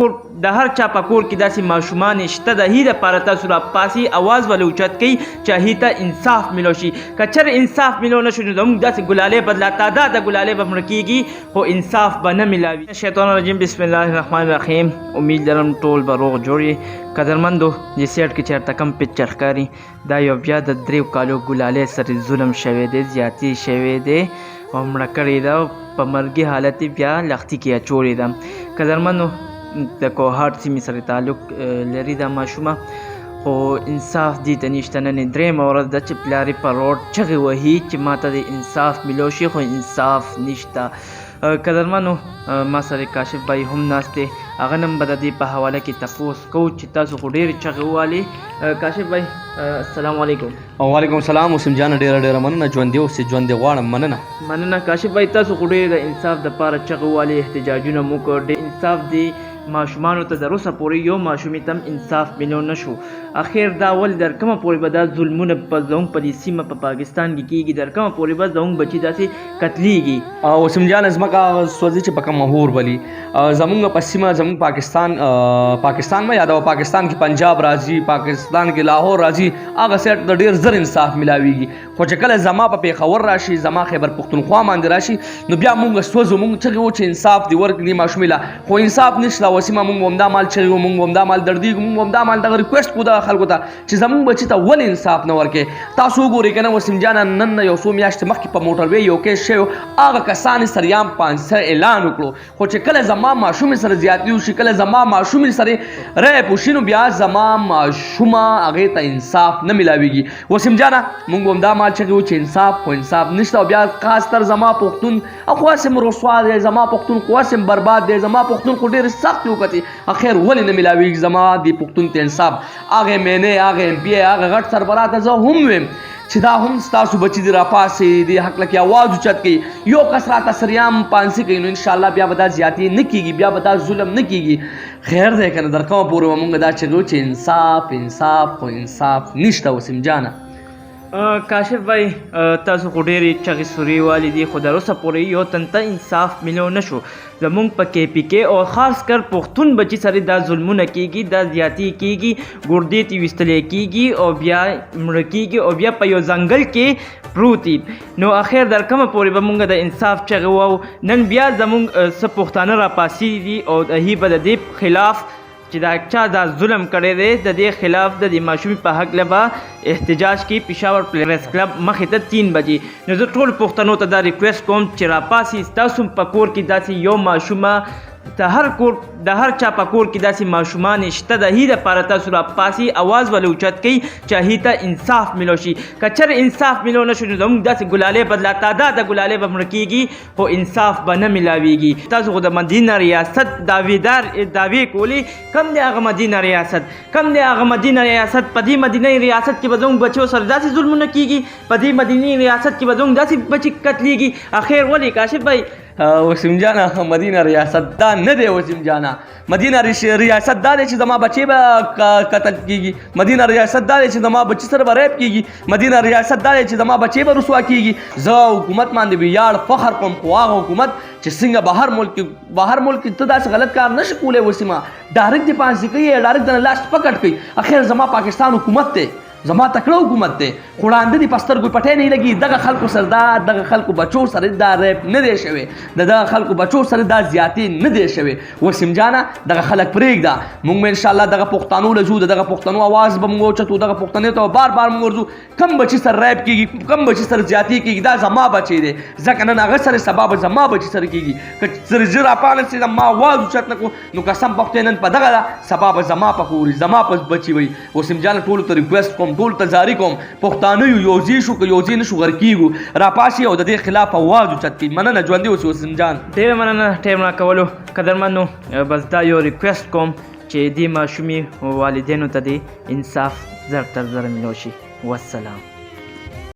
د هر چا په کور کې داسې ماشومان شته د هغې دپاره تاسو راپاڅئ اواز ولې اوچت کوئ چې هغې ته انصاف میلو شي که چېرې انصاف میلو نه شو نو زموږ داسې ګلالۍ به لا تعداده ګلالۍ به مړه کېږي خو انصاف به نه میلاوي. شیطان الرجیم بسم الله الرحمن الرحیم. امید لرم ټول به روغ جوړ یې. قدرمندو د سیټ کې چېرته کوم پکچر ښکاري دا یو بیا د 3 کالو ګلالۍ سره ظلم شوی دی زیاتي شوی دی او مړه کړې ده په مرګي حالت یې بیا لښتي کې اچولې ده. قدرمندو د کوهاٹ سیمې سره تعلق لري دا ماشومه خو انصاف دې ته نشته. نن یې 3مه ورځ ده چې پلار یې په روډ چغې وهي چې ما ته د انصاف میلو شي خو انصاف نشته. قدرمنو ما سره کاشف بھائی هم ناست دی هغه نن به د دې په حواله کې تپوس کوو چې تاسو خو ډېرې چغې ووالې. کاشف بھائی السلام علیکم. وعلیکم السلام. وسیم جان ډېره مننه ژوندی اوسې ژوندی غواړم مننه. کاشف بھائی تاسو خو ډېر د انصاف دپاره چغې ووالې احتجاجونه مو وکړ ډېر انصاف دی ماشومانو ته تر اوسه پورې یو ماشومې ته هم انصاف میلو نه شو. اخر دا ولې در کومه پورې به دا ظلمونه په زموږ په دې سیمه په پاکستان کې کېږي در کومه پورې به زموږ بچي داسې قتلیږي. وسیم جان ځمکه سوځي چې په کوم مهور ولي زموږ په سیمه زموږ پاکستان ما یادوه پاکستان کې پنجاب راځي پاکستان کې لاهور راځي هغه سیټ د ډېر زر انصاف میلاویږي خو چې کله زما په پېښور راشي زما خیبر پښتونخوا باندې راشي نو بیا مونږ سوځو مونږ چغې وو چې انصاف دې ورکړي ماشومې له خو انصاف نشته. وسیمه مونږ همدا مال چغې وو مونږ همدا مال دردی مونږ همدا مال دغه ریکویسټ کوو دغه خلکو ته چې زمونږ بچي ته ولې انصاف نه ورکړې. تاسو وګورئ که نه وسیم جانه نن یو څو میاشتې مخکې په موټروې یو کیس شوی هغه کسان یې سریام 500 اعلان وکړو خو چې کله زما ماشومې سره زیاتي وشي کله زما ماشومې سره ریپ وشي نو بیا زما ماشومه هغې ته انصاف نه میلاویږي. وسیم جانه مونږ همدا مال چغې وو چې انصاف خو انصاف نشته او بیا خاص تر زما پښتون خواصم رسوا دی زما پښتون خواصم برباد دی زما پښتون خو ډېرې سختې وکتې اخر ولې نه میلاویږي زما د پښتون ته انصاف. هغې مینې هغې ایم پی هغه غټ سربراه ته زه هم ویم چې دا هم ستاسو بچي دې راپاسې دې حق لکې آواز اوچت کوي یو کس راته سریام پانسي کوي نو انشاءالله بیا به دا زیاتې نه کېږي بیا به دا ظلم نه کېږي. خیر دی که نه در کومه پورې به مونږ دا چغو چې انصاف انصاف خو انصاف نشته. وسیم جانه کاشف بھائی تاسو خو ډېرې چغې سورې والې دي خو تر اوسه پورې یو تن ته انصاف میلو نه شو. زمونږ په KPK او خاص کر پښتون بچي سره دا ظلمونه کېږي دا زیاتې کېږي ګردې ته ویستلی کېږي او بیا مړه کېږي او بیا په یو ځنګل کې پروت دي. نو اخر در کومه پورې به مونږ د انصاف چغې ووو نن بیا زمونږ څه پښتانه راپاسي دي او هغې به د دې خلاف چې دا چا دا ظلم کړی دی د دې خلاف د دې ماشومې په هکله به احتجاج کوي پېښور پریس کلب مخې ته 3 بجې. نو زه ټولو پښتنو ته دا ریکویسټ کوم چې راپاسئ ستاسو په کور کې داسې یو ماشومه د هر چا په کور کې داسې ماشومان شته د هغې دپاره تاسو راپاسئ اواز ولې اوچت کوئ چې هغې ته انصاف میلو شي. که چېرې انصاف میلو نه شو نو زموږ داسې ګلالۍ به لا تعداده ګلالۍ به مړه کېږي خو انصاف به نه میلاویږي. تاسو خو د مدینه ریاست دعوې کولې کم دی هغه مدینه ریاست کم دی هغه مدینه ریاست په دې مدینه ریاست کې به زموږ بچو سره داسې ظلمونه کېږي په دې مدینه ریاست کې به زموږ داسې بچي قتلیږي. اخر ولې کاشف بھائی وسیم جانه مدینه ریاست دا نه دی. وسیم جانه مدینه ریاست دا دی چې زما بچې به قتل کېږي مدینه ریاست دا دی چې زما بچي سره به ریپ کېږي مدینه ریاست دا دی چې زما بچې به رسوا کېږي. زه حکومت باندې ویاړ فخر کوم خو هغه حکومت چې څنګه بهر ملک ته داسې غلط کار نشي کولی. وسیمه ډایرکټ دې پانسي کوي ډایرکټ د لاس پکټ کوي. اخر زما پاکستان حکومت دی زما تکړه حکومت دی خو وړاندې دې په سترګو پټۍ نه لګي دغه خلکو سره دغه خلکو بچو سره دا ریپ نه دی شوی دغه خلکو بچو سره دا زیاتې نه دی شوی. وسیم جانه دغه خلک پرېږده مونږ به انشاءالله دغه پښتنو له ځو دغه پښتنو آواز به مونږ اوچتو دغه پښتنې ته بار مونږ ورځو کم بچي سره ریپ کېږي کم بچي سره زیاتې کېږي دا زما بچی دی ځکه نن هغه سره سبا به زما بچي سره کېږي که زر ژر راپانسي زما آواز اوچت نه کړو نو قسم په خدای نن په دغه ده سبا به زما په کور زما په بچي وي. وسیم جانه ټولو ته ریکویسټ کوم ټولو ته زاري کوم پښتانه یوځې شو که یوځې نه شو غر کېږو راپاسي او د دې خلاف آواز اوچت کړي. مننه ژوندي اوسې وسیم جان. ډېره مننه ټایم راکولو. قدرمنو بس دا یو ریکویسټ کوم چې دې ماشومې والدینو ته دې انصاف زر تر زر میلو شي. والسلام.